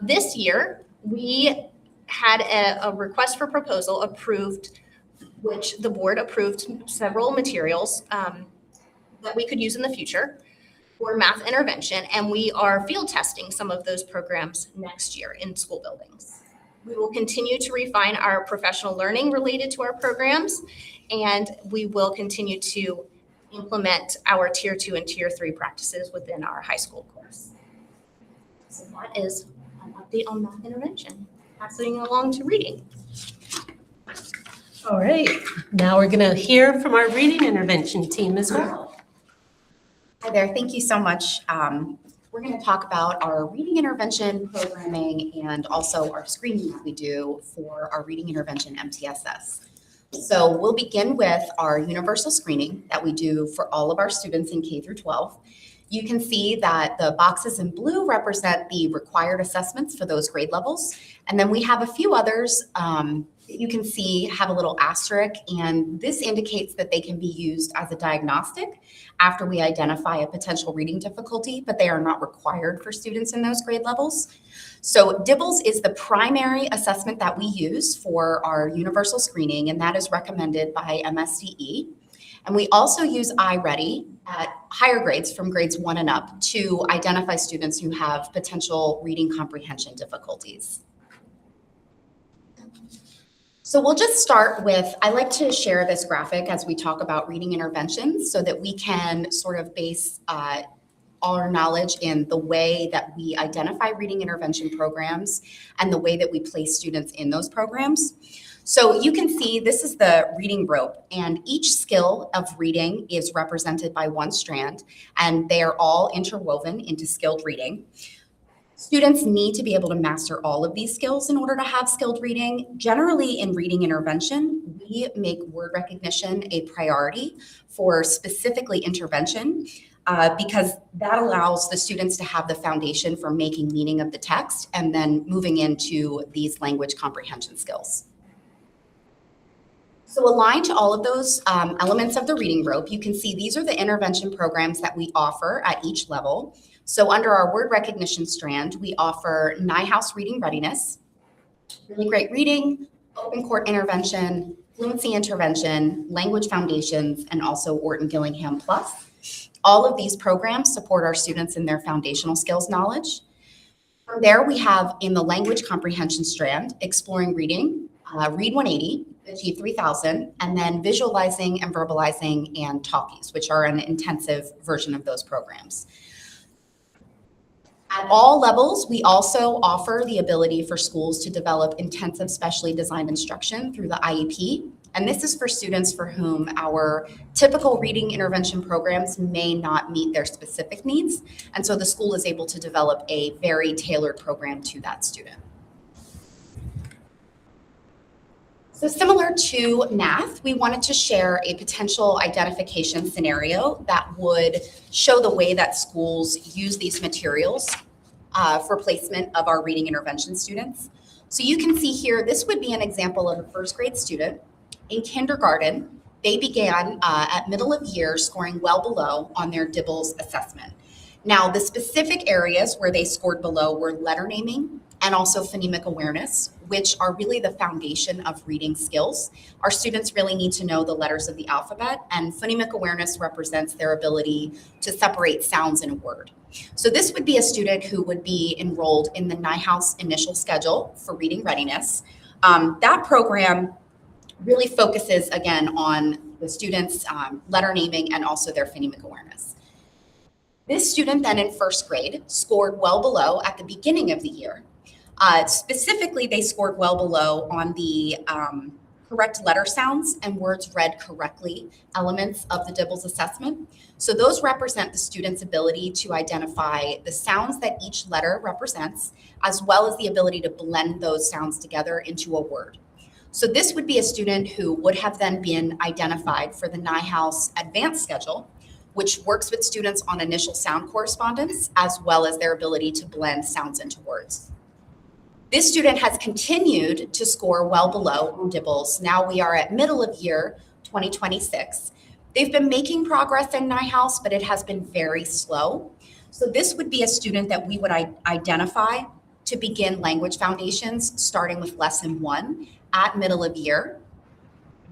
this year, we had a request for proposal approved, which the board approved several materials that we could use in the future for math intervention, and we are field testing some of those programs next year in school buildings. We will continue to refine our professional learning related to our programs, and we will continue to implement our Tier 2 and Tier 3 practices within our high school course. So that is an update on math intervention. Passing along to reading. All right, now we're going to hear from our reading intervention team as well. Hi there, thank you so much. We're going to talk about our reading intervention programming and also our screening that we do for our reading intervention MTSS. So we'll begin with our universal screening that we do for all of our students in K through 12. You can see that the boxes in blue represent the required assessments for those grade levels. And then we have a few others that you can see have a little asterisk, and this indicates that they can be used as a diagnostic after we identify a potential reading difficulty, but they are not required for students in those grade levels. So DIBELS is the primary assessment that we use for our universal screening, and that is recommended by MSDE. And we also use iReady at higher grades from grades 1 and up to identify students who have potential reading comprehension difficulties. So we'll just start with, I like to share this graphic as we talk about reading interventions so that we can sort of base all our knowledge in the way that we identify reading intervention programs and the way that we place students in those programs. So you can see this is the reading rope, and each skill of reading is represented by one strand, and they are all interwoven into skilled reading. Students need to be able to master all of these skills in order to have skilled reading. Generally, in reading intervention, we make word recognition a priority for specifically intervention because that allows the students to have the foundation for making meaning of the text and then moving into these language comprehension skills. So aligned to all of those elements of the reading rope, you can see these are the intervention programs that we offer at each level. So under our word recognition strand, we offer NIHOUSE Reading Readiness, Really Great Reading, Open Court Intervention, Fluency Intervention, Language Foundations, and also Orton Gillingham Plus. All of these programs support our students in their foundational skills knowledge. From there, we have in the language comprehension strand, Exploring Reading, Read 180, Achieve 3000, and then Visualizing and Verbalizing and Talkies, which are an intensive version of those programs. At all levels, we also offer the ability for schools to develop intensive specially designed instruction through the IEP. And this is for students for whom our typical reading intervention programs may not meet their specific needs. And so the school is able to develop a very tailored program to that student. So similar to math, we wanted to share a potential identification scenario that would show the way that schools use these materials for placement of our reading intervention students. So you can see here, this would be an example of a first grade student. In kindergarten, they began at middle of year scoring well below on their DIBELS assessment. Now, the specific areas where they scored below were letter naming and also phonemic awareness, which are really the foundation of reading skills. Our students really need to know the letters of the alphabet, and phonemic awareness represents their ability to separate sounds in a word. So this would be a student who would be enrolled in the NIHOUSE initial schedule for reading readiness. That program really focuses, again, on the students' letter naming and also their phonemic awareness. This student then in first grade scored well below at the beginning of the year. Specifically, they scored well below on the correct letter sounds and words read correctly elements of the DIBELS assessment. So those represent the student's ability to identify the sounds that each letter represents, as well as the ability to blend those sounds together into a word. So this would be a student who would have then been identified for the NIHOUSE advanced schedule, which works with students on initial sound correspondence, as well as their ability to blend sounds into words. This student has continued to score well below on DIBELS. Now we are at middle of year 2026. They've been making progress in NIHOUSE, but it has been very slow. So this would be a student that we would identify to begin language foundations, starting with lesson 1 at middle of year.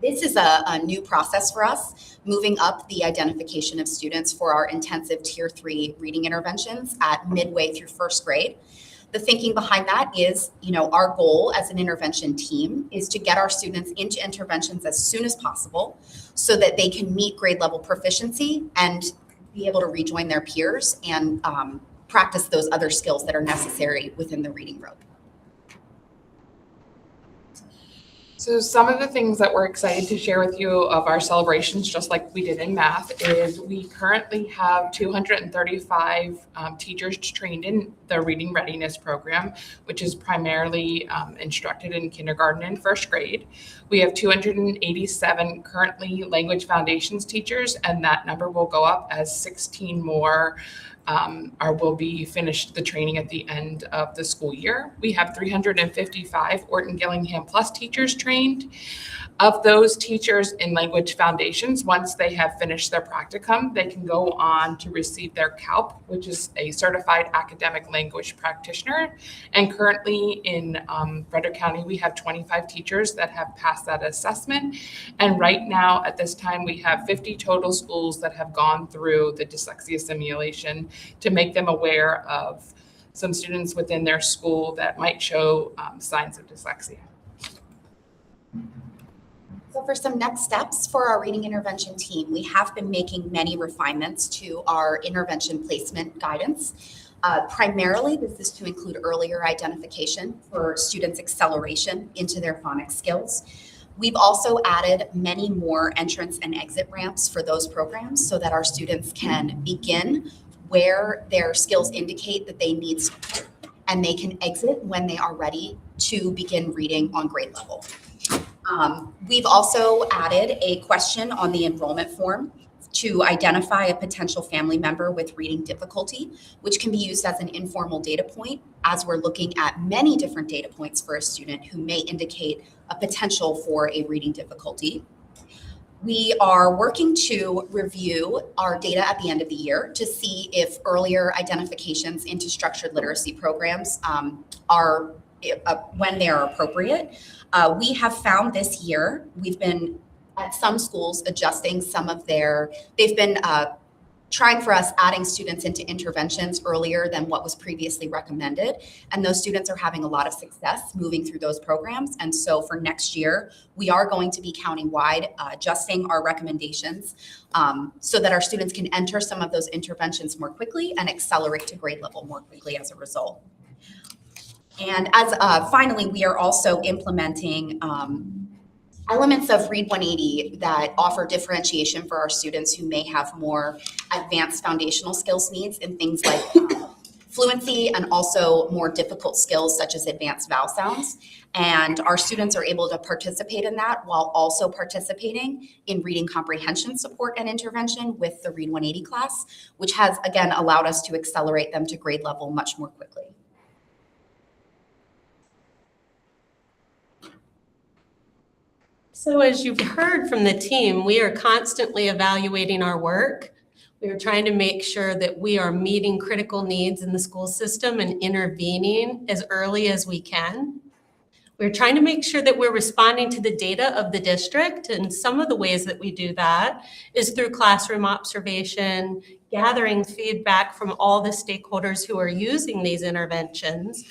This is a new process for us, moving up the identification of students for our intensive tier 3 reading interventions at midway through first grade. The thinking behind that is, our goal as an intervention team is to get our students into interventions as soon as possible so that they can meet grade level proficiency and be able to rejoin their peers and practice those other skills that are necessary within the reading rope. So some of the things that we're excited to share with you of our celebrations, just like we did in math, is we currently have 235 teachers trained in the Reading Readiness Program, which is primarily instructed in kindergarten and first grade. We have 287 currently Language Foundations teachers, and that number will go up as 16 more will be finished the training at the end of the school year. We have 355 Orton Gillingham Plus teachers trained. Of those teachers in Language Foundations, once they have finished their practicum, they can go on to receive their CALP, which is a Certified Academic Language Practitioner. And currently in Frederick County, we have 25 teachers that have passed that assessment. And right now, at this time, we have 50 total schools that have gone through the dyslexia simulation to make them aware of some students within their school that might show signs of dyslexia. So for some next steps for our reading intervention team, we have been making many refinements to our intervention placement guidance. Primarily, this is to include earlier identification for students' acceleration into their phonics skills. We've also added many more entrance and exit ramps for those programs so that our students can begin where their skills indicate that they need support, and they can exit when they are ready to begin reading on grade level. We've also added a question on the enrollment form to identify a potential family member with reading difficulty, which can be used as an informal data point as we're looking at many different data points for a student who may indicate a potential for a reading difficulty. We are working to review our data at the end of the year to see if earlier identifications into structured literacy programs are when they are appropriate. We have found this year, we've been at some schools adjusting some of they've been trying for us adding students into interventions earlier than what was previously recommended. And those students are having a lot of success moving through those programs. And so for next year, we are going to be county-wide adjusting our recommendations so that our students can enter some of those interventions more quickly and accelerate to grade level more quickly as a result. And as finally, we are also implementing elements of Read 180 that offer differentiation for our students who may have more advanced foundational skills needs in things like fluency and also more difficult skills such as advanced vowel sounds. And our students are able to participate in that while also participating in reading comprehension support and intervention with the Read 180 class, which has, again, allowed us to accelerate them to grade level much more quickly. So as you've heard from the team, we are constantly evaluating our work. We are trying to make sure that we are meeting critical needs in the school system and intervening as early as we can. We're trying to make sure that we're responding to the data of the district, and some of the ways that we do that is through classroom observation, gathering feedback from all the stakeholders who are using these interventions,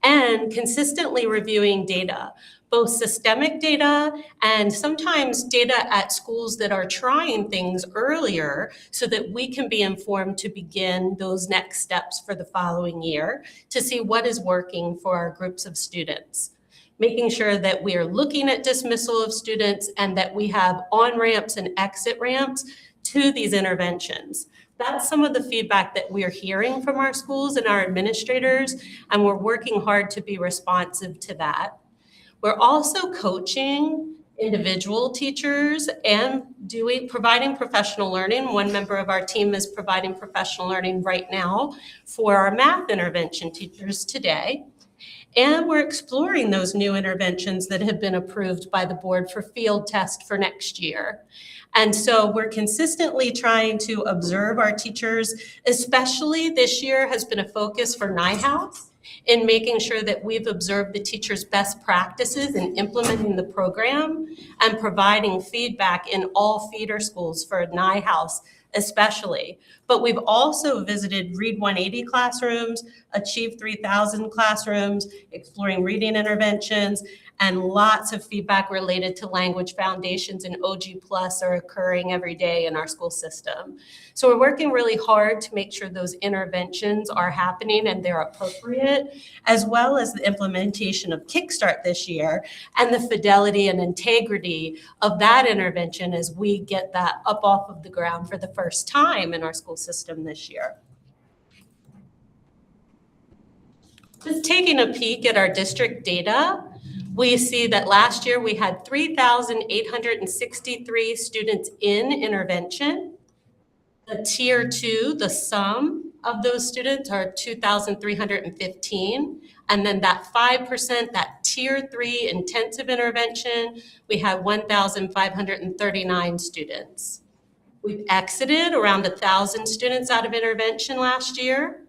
and consistently reviewing data, both systemic data and sometimes data at schools that are trying things earlier so that we can be informed to begin those next steps for the following year to see what is working for our groups of students. Making sure that we are looking at dismissal of students and that we have on-ramps and exit ramps to these interventions. That's some of the feedback that we're hearing from our schools and our administrators, and we're working hard to be responsive to that. We're also coaching individual teachers and providing professional learning. One member of our team is providing professional learning right now for our math intervention teachers today. And we're exploring those new interventions that have been approved by the board for field test for next year. And so we're consistently trying to observe our teachers, especially this year has been a focus for NIHOuse in making sure that we've observed the teachers' best practices in implementing the program and providing feedback in all feeder schools for NIHOuse especially. But we've also visited Read 180 classrooms, Achieve 3000 classrooms, exploring reading interventions, and lots of feedback related to language foundations and OG Plus are occurring every day in our school system. So we're working really hard to make sure those interventions are happening and they're appropriate, as well as the implementation of Kickstart this year and the fidelity and integrity of that intervention as we get that up off of the ground for the first time in our school system this year. Just taking a peek at our district data, we see that last year we had 3,863 students in intervention. The tier 2, the sum of those students are 2,315. And then that 5%, that tier 3 intensive intervention, we had 1,539 students. We've exited around 1,000 students out of intervention last year.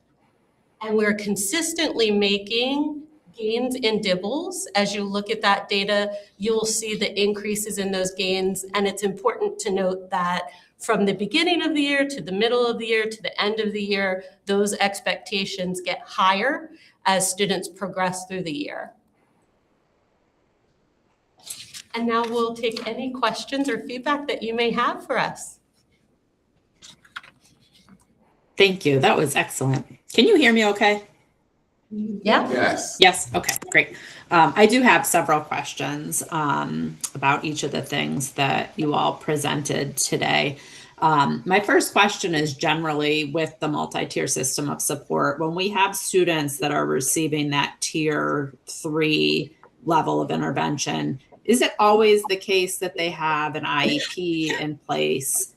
And we're consistently making gains in DIBELS. As you look at that data, you'll see the increases in those gains. And it's important to note that from the beginning of the year to the middle of the year to the end of the year, those expectations get higher as students progress through the year. And now we'll take any questions or feedback that you may have for us. Thank you. That was excellent. Can you hear me okay? Yeah. Yes. Yes. Okay, great. I do have several questions about each of the things that you all presented today. My first question is generally with the multi-tier system of support, when we have students that are receiving that tier 3 level of intervention, is it always the case that they have an IEP in place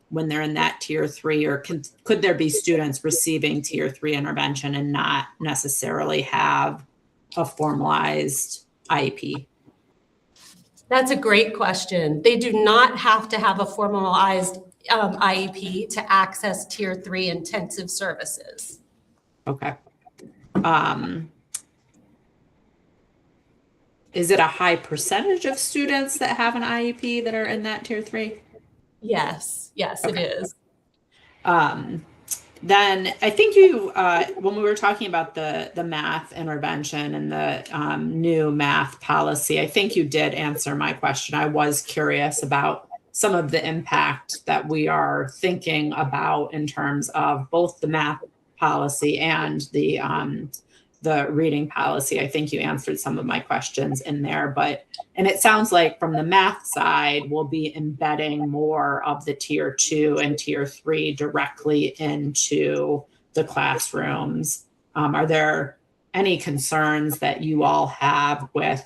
when they're in that tier 3, or could there be students receiving tier 3 intervention and not necessarily have a formalized IEP? That's a great question. They do not have to have a formalized IEP to access tier 3 intensive services. Okay. Is it a high percentage of students that have an IEP that are in that tier 3? Yes, it is. Then I think you, when we were talking about the math intervention and the new math policy, I think you did answer my question. I was curious about some of the impact that we are thinking about in terms of both the math policy and the reading policy. I think you answered some of my questions in there, and it sounds like from the math side, we'll be embedding more of the tier 2 and tier 3 directly into the classrooms. Are there any concerns that you all have with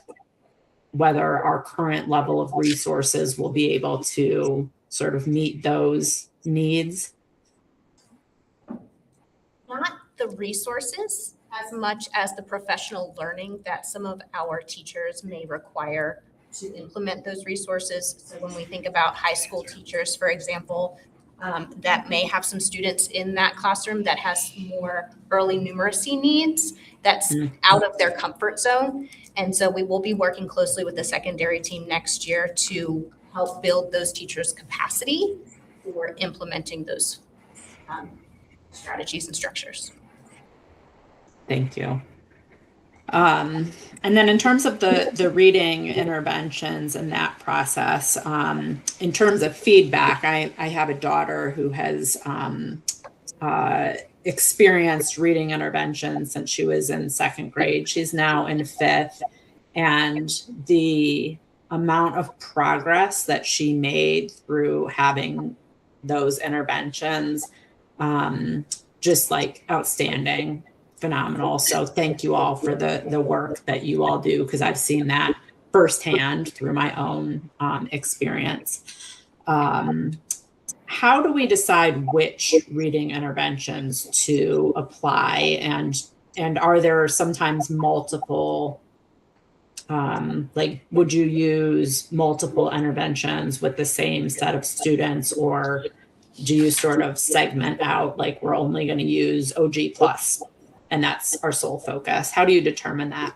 whether our current level of resources will be able to sort of meet those needs? Not the resources as much as the professional learning that some of our teachers may require to implement those resources. So when we think about high school teachers, for example, that may have some students in that classroom that has more early numeracy needs, that's out of their comfort zone. And so we will be working closely with the secondary team next year to help build those teachers' capacity for implementing those strategies and structures. Thank you. And then in terms of the reading interventions and that process, in terms of feedback, I have a daughter who has experienced reading interventions since she was in 2nd grade. She's now in 5th, and the amount of progress that she made through having those interventions, just like outstanding, phenomenal. So thank you all for the work that you all do, because I've seen that firsthand through my own experience. How do we decide which reading interventions to apply, and are there sometimes multiple, like, would you use multiple interventions with the same set of students, or do you sort of segment out, like, we're only going to use OG plus and that's our sole focus? How do you determine that?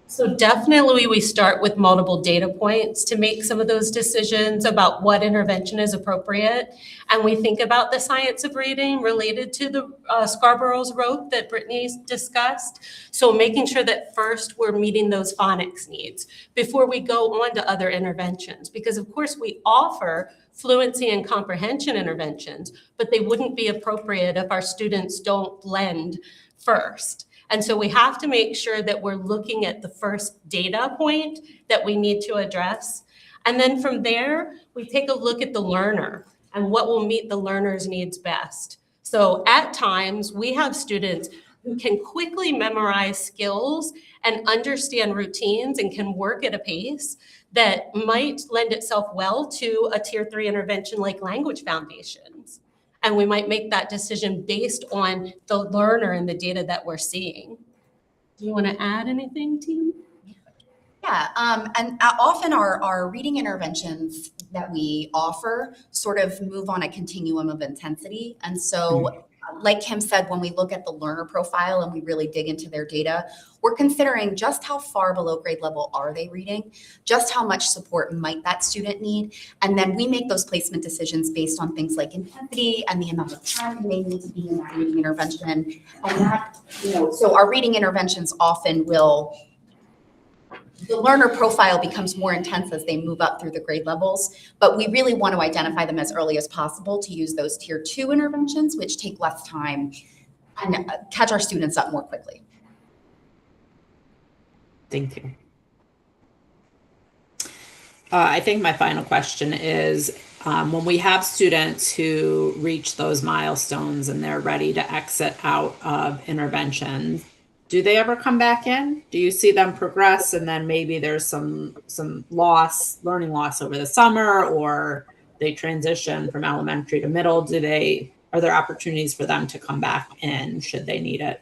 So definitely we start with multiple data points to make some of those decisions about what intervention is appropriate. And we think about the science of reading related to the Scarborough's rote that Brittany discussed. So making sure that first we're meeting those phonics needs before we go on to other interventions. Because of course we offer fluency and comprehension interventions, but they wouldn't be appropriate if our students don't blend first. And so we have to make sure that we're looking at the first data point that we need to address. And then from there, we take a look at the learner and what will meet the learner's needs best. So at times, we have students who can quickly memorize skills and understand routines and can work at a pace that might lend itself well to a Tier 3 intervention like Language Foundations. And we might make that decision based on the learner and the data that we're seeing. Do you want to add anything, team? Yeah, and often our reading interventions that we offer sort of move on a continuum of intensity. And so, like Kim said, when we look at the learner profile and we really dig into their data, we're considering just how far below grade level are they reading, just how much support might that student need, and then we make those placement decisions based on things like intensity and the amount of time they need to be in that reading intervention. And that, so our reading interventions often will, the learner profile becomes more intense as they move up through the grade levels, but we really want to identify them as early as possible to use those Tier 2 interventions, which take less time and catch our students up more quickly. Thank you. I think my final question is, when we have students who reach those milestones and they're ready to exit out of intervention, do they ever come back in? Do you see them progress and then maybe there's some learning loss over the summer, or they transition from elementary to middle? Are there opportunities for them to come back in should they need it?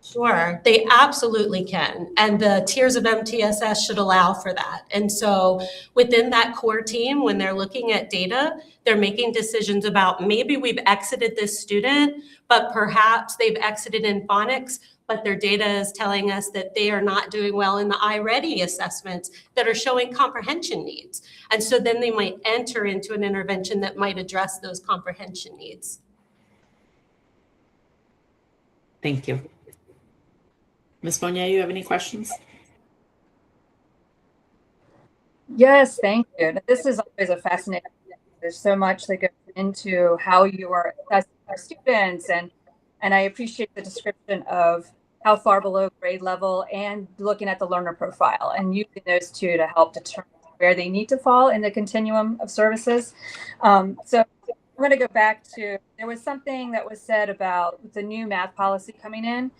Sure, they absolutely can. And the tiers of MTSS should allow for that. And so within that core team, when they're looking at data, they're making decisions about maybe we've exited this student, but perhaps they've exited in phonics, but their data is telling us that they are not doing well in the iReady assessments that are showing comprehension needs. And so then they might enter into an intervention that might address those comprehension needs. Thank you. Ms. Bonnier, you have any questions? Yes, thank you. This is always a fascinating. There's so much that goes into how you are assessing our students, and I appreciate the description of how far below grade level and looking at the learner profile and using those two to help determine where they need to fall in the continuum of services. So I'm going to go back to, there was something that was said about the new math policy coming in,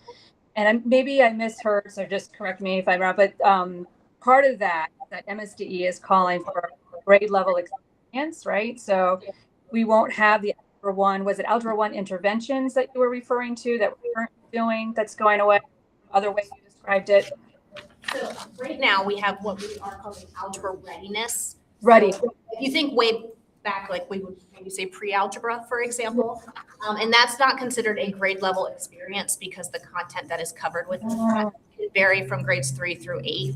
and maybe I misheard, so just correct me if I'm wrong, but part of that MSDE is calling for grade level experience, right? So we won't have the Algebra 1, was it Algebra 1 interventions that you were referring to that we're currently doing that's going away? Other way you described it? So right now we have what we are calling algebra readiness. Ready. So if you think way back, like we would maybe say pre-algebra, for example, and that's not considered a grade level experience because the content that is covered within that can vary from grades 3 through 8.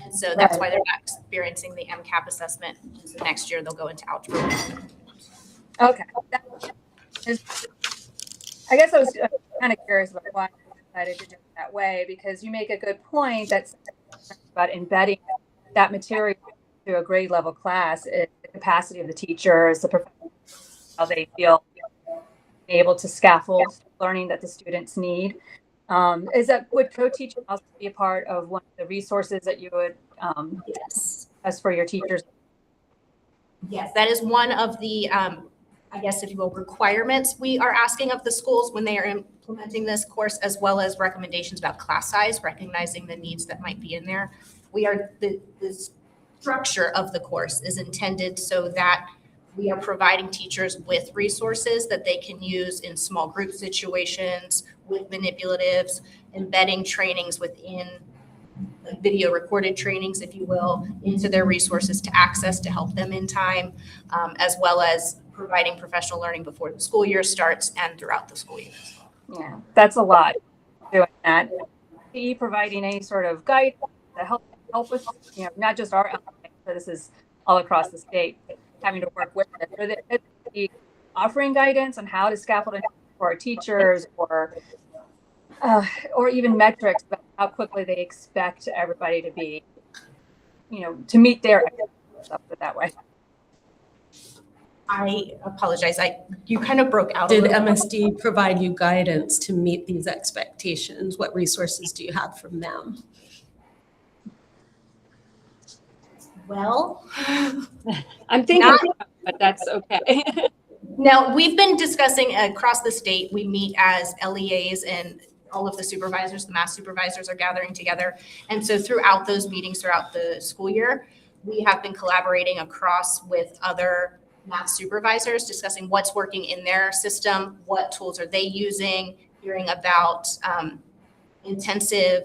And so that's why they're not experiencing the MCAP assessment. So next year they'll go into algebra 1. Okay. I guess I was kind of curious about why decided to do it that way, because you make a good point that's about embedding that material to a grade level class. Is the capacity of the teachers, the professors, how they feel able to scaffold learning that the students need. Would co-teaching also be a part of one of the resources that you would Yes. as for your teachers? Yes, that is one of the, I guess if you will, requirements we are asking of the schools when they are implementing this course, as well as recommendations about class size, recognizing the needs that might be in there. The structure of the course is intended so that we are providing teachers with resources that they can use in small group situations, with manipulatives, embedding trainings within video recorded trainings, if you will, into their resources to access to help them in time, as well as providing professional learning before the school year starts and throughout the school year. Yeah, that's a lot doing that. Are you providing any sort of guide to help with, not just our element, so this is all across the state, having to work with it? Are they offering guidance on how to scaffold it for our teachers, or even metrics about how quickly they expect everybody to be, to meet their expectations, up that way? I apologize. You kind of broke out. Did MSD provide you guidance to meet these expectations? What resources do you have from them? Well, I'm thinking, but that's okay. now we've been discussing across the state. We meet as LEAs, and all of the supervisors, the math supervisors, are gathering together. And so throughout those meetings throughout the school year, we have been collaborating across with other math supervisors, discussing what's working in their system, what tools are they using, hearing about intensive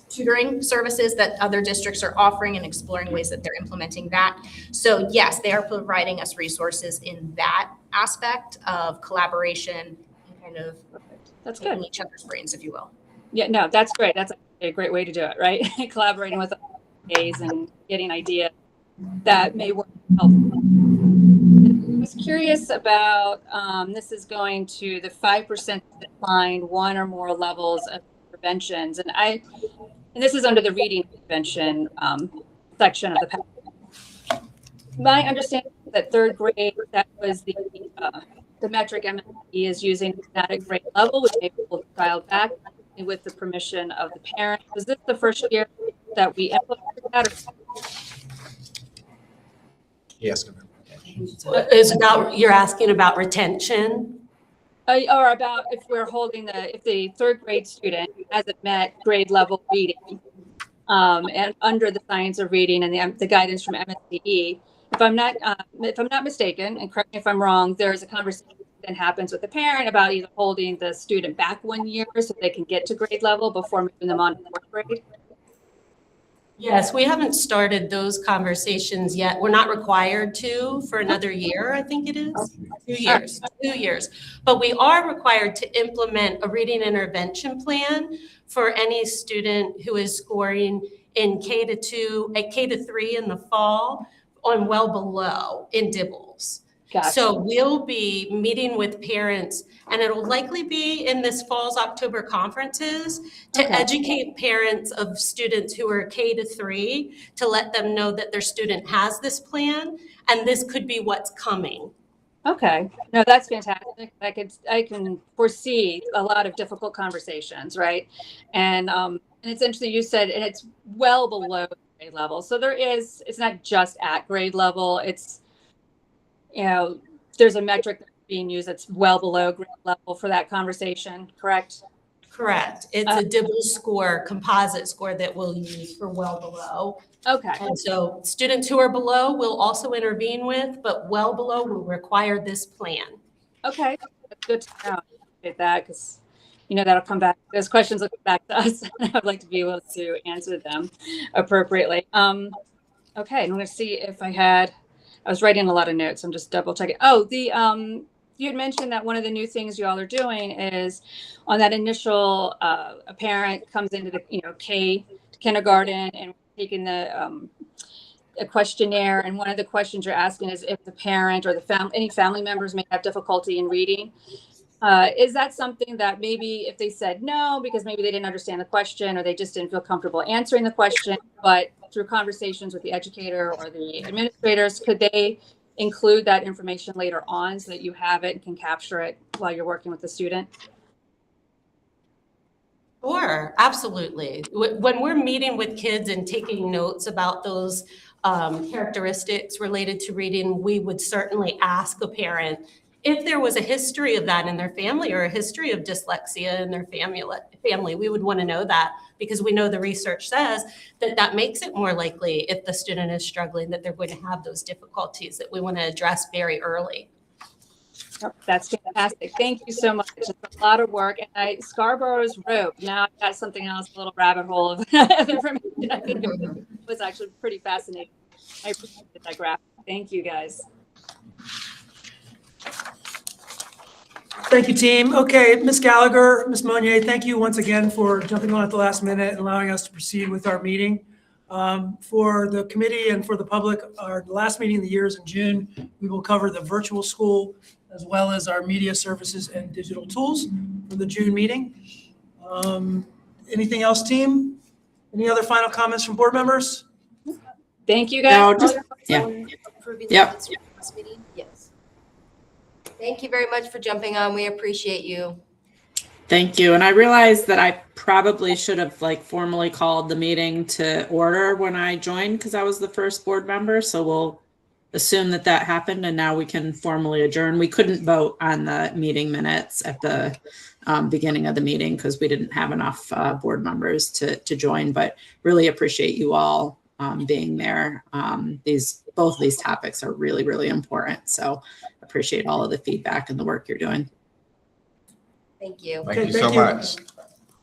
tutoring services that other districts are offering, and exploring ways that they're implementing that. So yes, they are providing us resources in that aspect of collaboration, and kind of That's taking good. each other's brains, if you will. Yeah, no, that's great. That's a great way to do it, right? Collaborating with A's and getting ideas that may work helpful. I was curious about, this is going to the 5% decline, one or more levels of interventions. And this is under the reading intervention section of the package. My understanding is that third grade, that was the metric MSE is using static grade level, which may pull the child back with the permission of the parent. Was this the first year that we implemented that? Yes. You're asking about retention? Or about if we're holding if the third grade student hasn't met grade level reading, and under the science of reading and the guidance from MSDE, if I'm not mistaken, and correct me if I'm wrong, there's a conversation that happens with the parent about either holding the student back 1 year so they can get to grade level before moving them on to fourth grade. Yes, we haven't started those conversations yet. We're not required to for another year, I think it is. 2 years. But we are required to implement a reading intervention plan for any student who is scoring in K-2, at K-3 in the fall, on well below in DIBELS. Gotcha. So we'll be meeting with parents, and it'll likely be in this fall's October conferences to educate parents of students who are K-3, to let them know that their student has this plan, and this could be what's coming. Okay, no, that's fantastic. I can foresee a lot of difficult conversations, right? And it's interesting you said, and it's well below grade level. So it's not just at grade level. It's, there's a metric that's being used that's well below grade level for that conversation, correct? Correct. It's a DIBELS score, composite score that we'll use for well below. Okay. And so students who are below we'll also intervene with, but well below will require this plan. Okay, that's good to know. I appreciate that, because that'll come back. Those questions will come back to us. I'd like to be able to answer them appropriately. Okay, I'm going to see if I was writing a lot of notes. I'm just double checking. Oh, you had mentioned that one of the new things you all are doing is on that initial, a parent comes into the K kindergarten and taking a questionnaire, and one of the questions you're asking is if the parent or any family members may have difficulty in reading. Is that something that maybe if they said no, because maybe they didn't understand the question or they just didn't feel comfortable answering the question, but through conversations with the educator or the administrators, could they include that information later on so that you have it and can capture it while you're working with the student? Sure, absolutely. When we're meeting with kids and taking notes about those characteristics related to reading, we would certainly ask a parent if there was a history of that in their family or a history of dyslexia in their family. We would want to know that because we know the research says that that makes it more likely if the student is struggling that they're going to have those difficulties that we want to address very early. That's fantastic. Thank you so much. It's a lot of work. And Scarborough's Road. Now I've got something else, a little rabbit hole of information. I think it was actually pretty fascinating. I appreciate that graphic. Thank you, guys. Thank you, team. Okay, Ms. Gallagher, Ms. Monnier, thank you once again for jumping on at the last minute and allowing us to proceed with our meeting. For the committee and for the public, our last meeting of the year is in June. We will cover the virtual school as well as our media services and digital tools for the June meeting. Anything else, team? Any other final comments from board members? Thank you, guys. No, just, yeah. Approving Yep. minutes from this meeting? Yes. Thank you very much for jumping on. We appreciate you. Thank you. And I realized that I probably should have formally called the meeting to order when I joined because I was the first board member. So we'll assume that that happened and now we can formally adjourn. We couldn't vote on the meeting minutes at the beginning of the meeting because we didn't have enough board members to join, but really appreciate you all being there. Both of these topics are really, really important. So appreciate all of the feedback and the work you're doing. Thank you. Thank you Okay, so thank you. much.